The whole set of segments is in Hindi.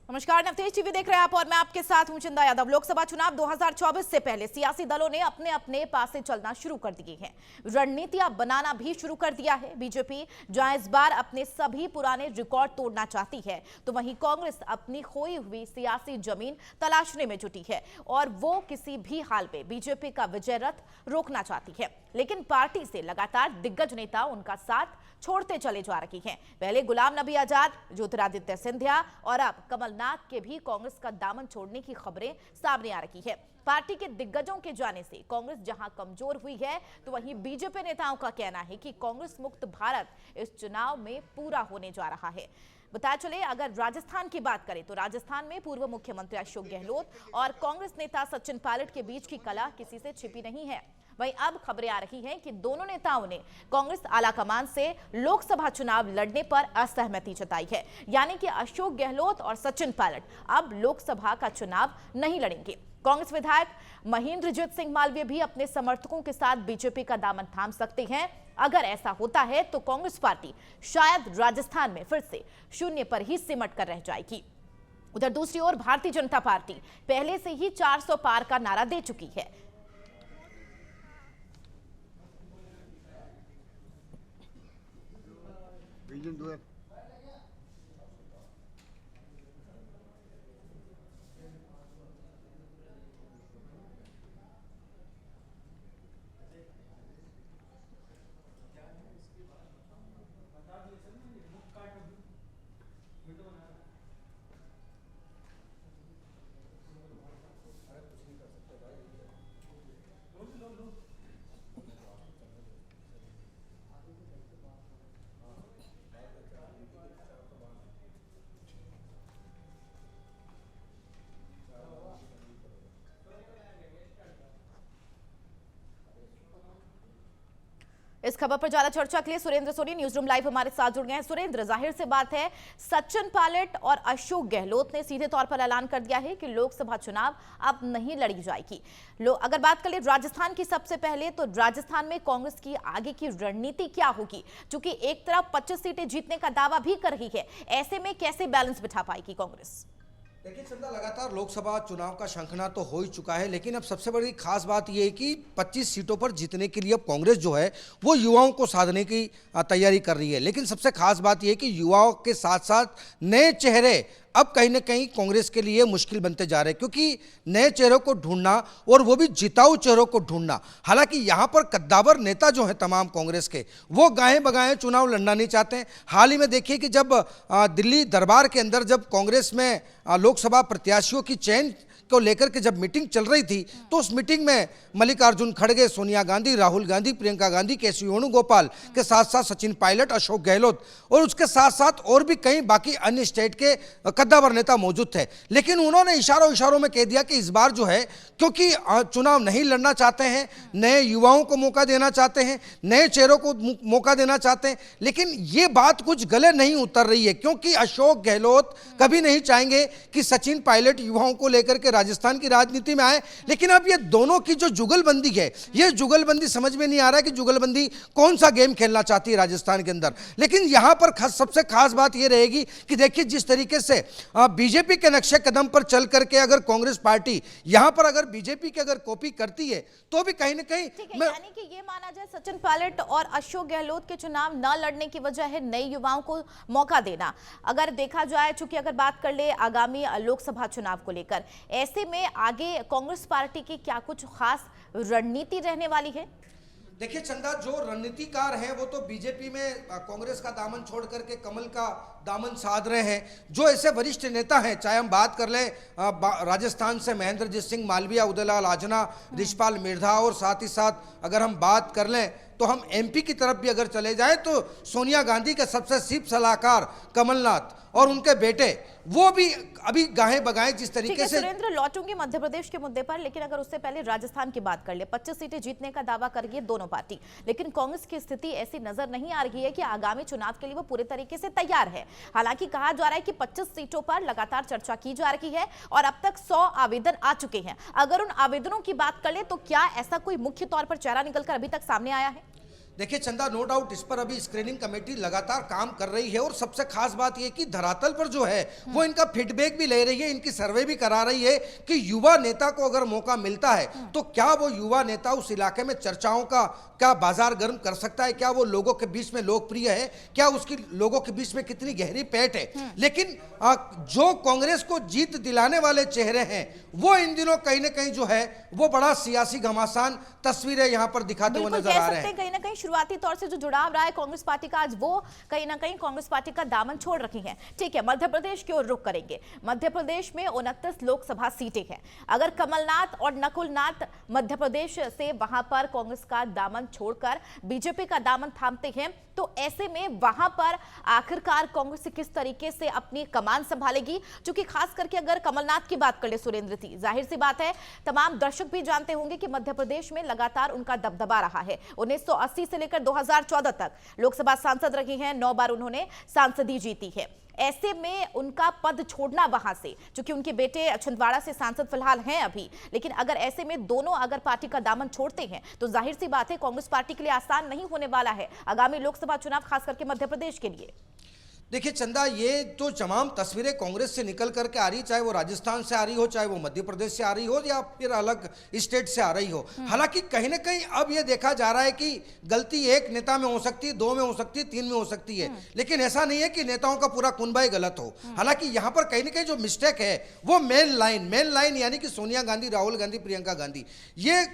नमस्कार, नवतेज टीवी देख रहे हैं आप और मैं आपके साथ हूं चंदा यादव। लोकसभा चुनाव 2024 से पहले सियासी दलों ने अपने अपने पासे चलना शुरू कर दिए हैं, रणनीतियां बनाना भी शुरू कर दिया है। बीजेपी जहां इस बार अपने सभी पुराने रिकॉर्ड तोड़ना चाहती है, तो वहीं कांग्रेस अपनी खोई हुई सियासी जमीन तलाशने में जुटी है और वो किसी भी हाल में बीजेपी का विजय रथ रोकना चाहती है। लेकिन पार्टी से लगातार दिग्गज नेता उनका साथ छोड़ते चले जा रही हैं। पहले गुलाम नबी आजाद, ज्योतिरादित्य सिंधिया और अब कमलनाथ के भी कांग्रेस का दामन छोड़ने की खबरें सामने आ रही है। पार्टी के दिग्गजों के जाने से कांग्रेस जहां कमजोर हुई है, तो वहीं बीजेपी नेताओं का कहना है कि कांग्रेस मुक्त भारत इस चुनाव में पूरा होने जा रहा है। बताया चले, अगर राजस्थान की बात करें तो राजस्थान में पूर्व मुख्यमंत्री अशोक गहलोत और कांग्रेस नेता सचिन पायलट के बीच की कला किसी से छिपी नहीं है। वहीं अब खबरें आ रही हैं कि दोनों नेताओं ने कांग्रेस आलाकमान से लोकसभा चुनाव लड़ने पर असहमति जताई है, यानी कि अशोक गहलोत और सचिन पायलट अब लोकसभा का चुनाव नहीं लड़ेंगे। कांग्रेस विधायक महेंद्रजीत सिंह मालवीय भी अपने समर्थकों के साथ बीजेपी का दामन थाम सकते हैं। अगर ऐसा होता है तो कांग्रेस पार्टी शायद राजस्थान में फिर से शून्य पर ही सिमट कर रह जाएगी। उधर दूसरी ओर भारतीय जनता पार्टी पहले से ही 400 पार का नारा दे चुकी है। इस खबर पर ज्यादा चर्चा के लिए Surendra Soni news room live हमारे साथ जुड़ गए हैं। सुरेंद्र, जाहिर सी बात है सचिन पायलट और अशोक गहलोत ने सीधे तौर पर ऐलान कर दिया है कि लोकसभा चुनाव अब नहीं लड़ी जाएगी। अगर बात करें राजस्थान की सबसे पहले, तो राजस्थान में कांग्रेस की आगे की रणनीति क्या होगी? क्योंकि एक तरफ 25 सीटें जीतने का दावा भी कर रही है, ऐसे में कैसे बैलेंस बिठा पाएगी कांग्रेस? देखिए चंदा, लगातार लोकसभा चुनाव का शंखनाद तो हो ही चुका है, लेकिन अब सबसे बड़ी खास बात यह है कि 25 सीटों पर जीतने के लिए अब कांग्रेस जो है वो युवाओं को साधने की तैयारी कर रही है। लेकिन सबसे खास बात यह है कि युवाओं के साथ साथ नए चेहरे अब कहीं ना कहीं कांग्रेस के लिए मुश्किल बनते जा रहे हैं, क्योंकि नए चेहरों को ढूंढना और वो भी जिताऊ चेहरों को ढूंढना। हालांकि यहाँ पर कद्दावर नेता जो हैं तमाम कांग्रेस के, वो गाए बगाए चुनाव लड़ना नहीं चाहते हैं। हाल ही में देखिए कि जब दिल्ली दरबार के अंदर जब कांग्रेस में लोकसभा प्रत्याशियों की चयन को लेकर के जब मीटिंग चल रही थी, तो उस मीटिंग में मल्लिकार्जुन खड़गे, सोनिया गांधी, राहुल गांधी, प्रियंका गांधी, केसी वेणुगोपाल के साथ साथ सचिन पायलट, अशोक गहलोत और उसके साथ साथ और भी कई बाकी अन्य स्टेट के कद्दावर नेता मौजूद थे। लेकिन उन्होंने इशारों में कह दिया कि इस बार जो है, क्योंकि चुनाव नहीं लड़ना चाहते हैं, नए युवाओं को मौका देना चाहते हैं, नए चेहरों को मौका देना चाहते हैं। लेकिन ये बात कुछ गले नहीं उतर रही है, क्योंकि अशोक गहलोत कभी नहीं चाहेंगे कि सचिन पायलट युवाओं को लेकर के राजस्थान की राजनीति में आए। लेकिन अब ये दोनों की जो जुगलबंदी है, ये जुगलबंदी समझ में नहीं आ रहा है कि जुगलबंदी कौन सा गेम खेलना चाहती है राजस्थान के अंदर। लेकिन यहां पर सबसे खास बात ये रहेगी कि देखिए जिस तरीके से बीजेपी के नक्शे कदम पर चल करके अगर कांग्रेस पार्टी यहां पर अगर बीजेपी की अगर कॉपी करती है, तो भी कहीं ना कहीं यानी कि ये माना जाए सचिन पायलट और अशोक गहलोत के चुनाव न लड़ने की वजह है नए युवाओं को मौका देना। अगर देखा जाए, चूंकि अगर बात कर ले आगामी लोकसभा चुनाव को लेकर, ऐसे में आगे कांग्रेस पार्टी की क्या कुछ खास रणनीति रहने वाली है? देखिए चंदा, जो रणनीतिकार हैं वो तो बीजेपी में कांग्रेस का दामन छोड़ करके कमल का दामन साध रहे हैं। जो ऐसे वरिष्ठ नेता हैं, चाहे हम बात कर लें राजस्थान से महेंद्रजीत सिंह मालवीय, उदयलाल आजना, रिछपाल मिर्धा, और साथ ही साथ अगर हम बात कर लें तो हम एमपी की तरफ भी अगर चले जाएं तो सोनिया गांधी के सबसे चीफ सलाहकार कमलनाथ और उनके बेटे, वो भी अभी गाहे बगाए जिस तरीके से। सुरेंद्र, लौटूंगी मध्य प्रदेश के मुद्दे पर, लेकिन अगर उससे पहले राजस्थान की बात कर ले, 25 सीटें जीतने का दावा कर रही है दोनों पार्टी, लेकिन कांग्रेस की स्थिति ऐसी नजर नहीं आ रही है कि आगामी चुनाव के लिए वो पूरे तरीके से तैयार है। हालांकि कहा जा रहा है कि 25 सीटों पर लगातार चर्चा की जा रही है और अब तक 100 आवेदन आ चुके हैं। अगर उन आवेदनों की बात कर ले तो क्या ऐसा कोई मुख्य तौर पर चेहरा निकलकर अभी तक सामने आया है? देखिए चंदा, नो डाउट इस पर अभी स्क्रीनिंग कमेटी लगातार काम कर रही है और सबसे खास बात यह कि धरातल पर जो है वो इनका फीडबैक भी ले रही है, इनकी सर्वे भी करा रही है कि युवा नेता को अगर मौका मिलता है तो क्या वो युवा नेता उस इलाके में चर्चाओं का क्या बाजार गर्म कर सकता है, क्या वो लोगों के बीच में लोकप्रिय है, क्या उसकी लोगों के बीच में कितनी गहरी पैठ है। लेकिन जो कांग्रेस को जीत दिलाने वाले चेहरे हैं वो इन दिनों कहीं ना कहीं जो है वो बड़ा सियासी घमासान तस्वीरें यहां पर दिखाते हुए नजर आ रहे हैं। कहीं ना कहीं शुरुआती तौर से जो जुड़ाव रहा है कांग्रेस पार्टी का, आज वो कहीं ना कहीं कांग्रेस पार्टी का दामन छोड़ रखी है। ठीक है, मध्य प्रदेश की ओर रुख करेंगे। मध्य प्रदेश में 29 लोकसभा सीटें हैं। अगर कमलनाथ और नकुलनाथ मध्य प्रदेश से वहां पर कांग्रेस का दामन छोड़कर बीजेपी का दामन थामते हैं तो ऐसे में वहां पर आखिरकार कांग्रेस किस तरीके से अपनी कमान संभालेगी। क्योंकि खास करके अगर कमलनाथ की बात कर ले सुरेंद्र जी, जाहिर सी बात है तमाम दर्शक भी जानते होंगे कि मध्य प्रदेश में लगातार उनका दबदबा रहा है। 1980 से लेकर 2014 तक लोकसभा सांसद रही हैं, 9 बार उन्होंने सांसदी जीती है। ऐसे में उनका पद छोड़ना वहां से, क्योंकि उनके बेटे छिंदवाड़ा से सांसद फिलहाल हैं अभी, लेकिन अगर ऐसे में दोनों अगर पार्टी का दामन छोड़ते हैं तो जाहिर सी बात है कांग्रेस पार्टी के लिए आसान नहीं होने वाला है आगामी लोकसभा चुनाव, खास करके मध्य प्रदेश के लिए। देखिए चंदा, ये तो तमाम तस्वीरें कांग्रेस से निकल करके आ रही, चाहे वो राजस्थान से आ रही हो, चाहे वो मध्य प्रदेश से आ रही हो या फिर अलग स्टेट से आ रही हो। हालांकि कहीं ना कहीं अब ये देखा जा रहा है कि गलती एक नेता में हो सकती है, 2 में हो सकती है, 3 में हो सकती है, लेकिन ऐसा नहीं है कि नेताओं का पूरा कुनबा ही गलत हो। हालांकि यहाँ पर कहीं ना कहीं जो मिस्टेक है वो मेन लाइन यानी कि सोनिया गांधी, राहुल गांधी, प्रियंका गांधी, ये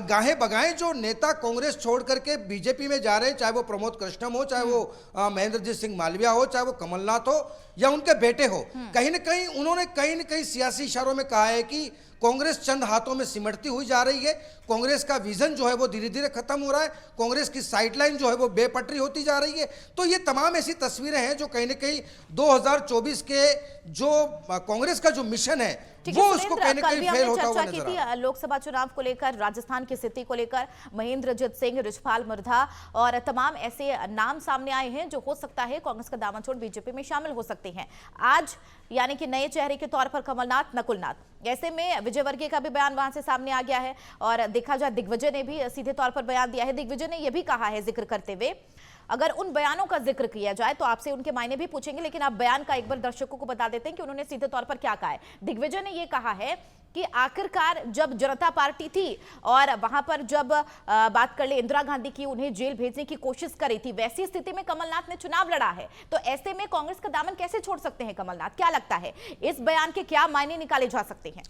गाहे बगाए जो नेता कांग्रेस छोड़ करके बीजेपी में जा रहे हैं, चाहे वो प्रमोद कृष्णम हो, चाहे वो महेंद्रजीत सिंह मालविया हो, चाहे वो कमलनाथ हो या उनके बेटे हो, कहीं ना कहीं उन्होंने कहीं ना कहीं सियासी इशारों में कहा है कि कांग्रेस चंद हाथों में सिमटती हुई जा रही है, कांग्रेस का विजन जो है वो धीरे धीरे खत्म हो रहा है, कांग्रेस की साइडलाइन जो है वो बेपटरी होती जा रही है। तो ये तमाम ऐसी तस्वीरें हैं जो कहीं ना कहीं 2024 के जो कांग्रेस का जो मिशन है वो उसको कहीं ना कहीं फेल होता हुआ नजर आ रहा है। लोकसभा चुनाव को लेकर, राजस्थान की स्थिति को लेकर महेंद्रजीत सिंह, रिछपाल मृधा और तमाम ऐसे नाम सामने आए हैं जो हो सकता है कांग्रेस का दामन छोड़ बीजेपी में शामिल हो सकते हैं। आज यानी कि नए चेहरे के तौर पर कमलनाथ, नकुलनाथ। ऐसे में विजयवर्गीय का भी बयान वहां से सामने आ गया है और देखा जाए दिग्विजय ने भी सीधे तौर पर बयान दिया है। दिग्विजय ने यह भी कहा है, जिक्र करते हुए, अगर उन बयानों का जिक्र किया जाए तो आपसे उनके मायने भी पूछेंगे, लेकिन आप बयान का एक बार दर्शकों को बता देते हैं कि उन्होंने सीधे तौर पर क्या कहा है। दिग्विजय ने यह कहा है कि आखिरकार जब जनता पार्टी थी और वहां पर जब बात कर ले इंदिरा गांधी की, उन्हें जेल भेजने की कोशिश करी थी, वैसी स्थिति में कमलनाथ ने चुनाव लड़ा है, तो ऐसे में कांग्रेस का दामन कैसे छोड़ सकते हैं कमलनाथ? क्या लगता है इस बयान के क्या मायने निकाले जा सकते हैं?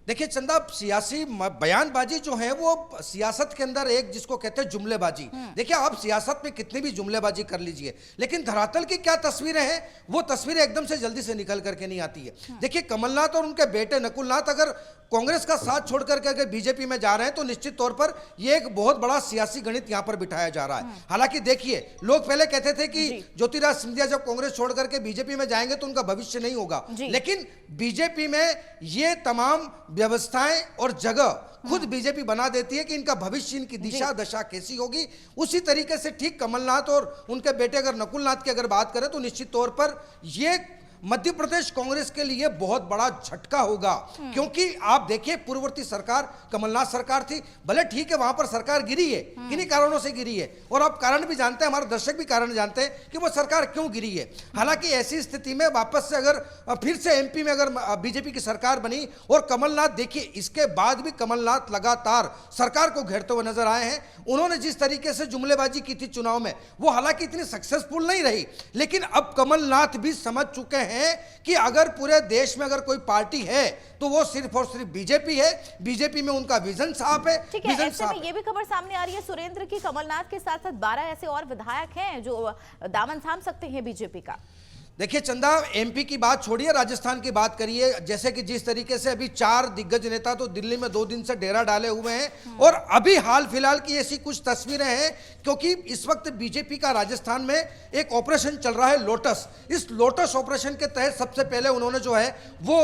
देखिए चंदा, सियासी बयानबाजी जो है वो सियासत के अंदर एक जिसको कहते हैं जुमलेबाजी। देखिए आप सियासत में कितनी भी जुमलेबाजी कर लीजिए, लेकिन धरातल की क्या तस्वीरें हैं वो तस्वीरें एकदम से जल्दी से निकल करके नहीं आती है। देखिए कमलनाथ और उनके बेटे नकुलनाथ अगर कांग्रेस का साथ छोड़ करके अगर बीजेपी में जा रहे हैं तो निश्चित तौर पर ये एक बहुत बड़ा सियासी गणित यहां पर बिठाया जा रहा है। हालांकि देखिए, लोग पहले कहते थे कि ज्योतिरादित्य सिंधिया जब कांग्रेस छोड़ करके बीजेपी में जाएंगे तो उनका भविष्य नहीं होगा, लेकिन बीजेपी में ये तमाम व्यवस्थाएं और जगह खुद बीजेपी बना देती है कि इनका भविष्य, इनकी दिशा दशा कैसी होगी। उसी तरीके से ठीक कमलनाथ और उनके बेटे अगर नकुलनाथ की अगर बात करें तो निश्चित तौर पर ये मध्य प्रदेश कांग्रेस के लिए बहुत बड़ा झटका होगा, क्योंकि आप देखिए पूर्ववर्ती सरकार कमलनाथ सरकार थी, भले ठीक है वहां पर सरकार गिरी है, किन्हीं कारणों से गिरी है और आप कारण भी जानते हैं, हमारे दर्शक भी कारण जानते हैं कि वो सरकार क्यों गिरी है। हालांकि ऐसी स्थिति में वापस से अगर फिर से एमपी में अगर बीजेपी की सरकार बनी और कमलनाथ, देखिए इसके बाद भी कमलनाथ लगातार सरकार को घेरते हुए नजर आए हैं। उन्होंने जिस तरीके से जुमलेबाजी की थी चुनाव में वो हालांकि इतनी सक्सेसफुल नहीं रही, लेकिन अब कमलनाथ भी समझ चुके हैं कि अगर पूरे देश में अगर कोई पार्टी है तो वो सिर्फ और सिर्फ बीजेपी है। बीजेपी में उनका विजन साफ है। ठीक है, ऐसे में ये भी खबर सामने आ रही है सुरेंद्र की कमलनाथ के साथ साथ 12 ऐसे और विधायक हैं जो दामन थाम सकते हैं बीजेपी का। देखिए चंदा, एमपी की बात छोड़िए, राजस्थान की बात करिए। जैसे कि जिस तरीके से अभी 4 दिग्गज नेता तो दिल्ली में 2 दिन से डेरा डाले हुए हैं और अभी हाल फिलहाल की ऐसी कुछ तस्वीरें हैं, क्योंकि इस वक्त बीजेपी का राजस्थान में एक ऑपरेशन चल रहा है लोटस। इस लोटस ऑपरेशन के तहत सबसे पहले उन्होंने जो है वो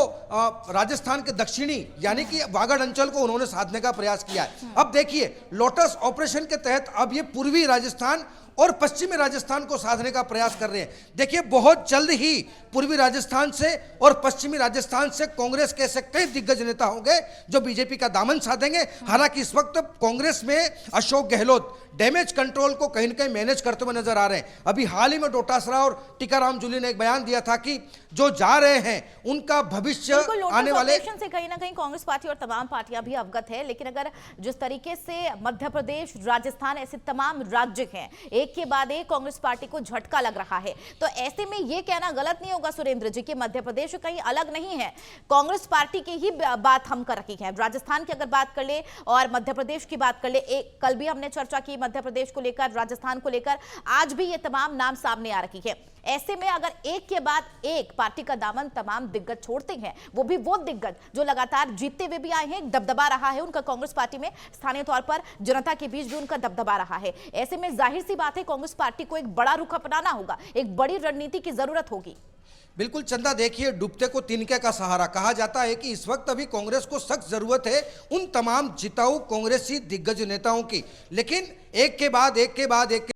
राजस्थान के दक्षिणी यानी कि वागड़ अंचल को उन्होंने साधने का प्रयास किया है। अब देखिए लोटस ऑपरेशन के तहत अब ये पूर्वी राजस्थान और पश्चिमी राजस्थान को साधने का प्रयास कर रहे हैं। देखिए, बहुत जल्द ही पूर्वी राजस्थान से और पश्चिमी राजस्थान से कांग्रेस के ऐसे कई दिग्गज नेता होंगे जो बीजेपी का दामन साधेंगे। हालांकि इस वक्त कांग्रेस में अशोक गहलोत डैमेज कंट्रोल को कहीं न कहीं मैनेज करते हुए नजर आ रहे हैं। अभी हाल ही में डोटासरा और टीकाराम जूली ने एक बयान दिया था कि जो जा रहे हैं उनका भविष्य आने वाले से कहीं ना कहीं कांग्रेस पार्टी और तमाम पार्टियां भी अवगत है। लेकिन अगर जिस तरीके से मध्य प्रदेश, राजस्थान, ऐसे तमाम राज्य हैं, एक के बाद एक कांग्रेस पार्टी को झटका लग रहा है, तो ऐसे में यह कहना गलत नहीं होगा सुरेंद्र जी कि मध्य प्रदेश कहीं अलग नहीं है। कांग्रेस पार्टी की ही बात हम कर रही है। राजस्थान की अगर बात कर ले और मध्य प्रदेश की बात कर ले, कल भी हमने चर्चा की मध्य प्रदेश को लेकर, राजस्थान को लेकर, आज भी ये तमाम नाम सामने आ रही है। ऐसे में अगर एक के बाद एक पार्टी का दामन तमाम दिग्गज छोड़ते हैं, वो भी वो दिग्गज जो लगातार जीतते हुए भी आए हैं, दबदबा रहा है उनका कांग्रेस पार्टी में, स्थानीय तौर पर जनता के बीच भी उनका दबदबा रहा है, ऐसे में जाहिर सी बात है कांग्रेस पार्टी को एक बड़ा रुख अपनाना होगा, एक बड़ी रणनीति की जरूरत होगी। बिल्कुल चंदा, देखिए, डूबते को तिनके का सहारा कहा जाता है कि इस वक्त अभी कांग्रेस को सख्त जरूरत है उन तमाम जिताऊ कांग्रेसी दिग्गज नेताओं की। लेकिन एक के बाद एक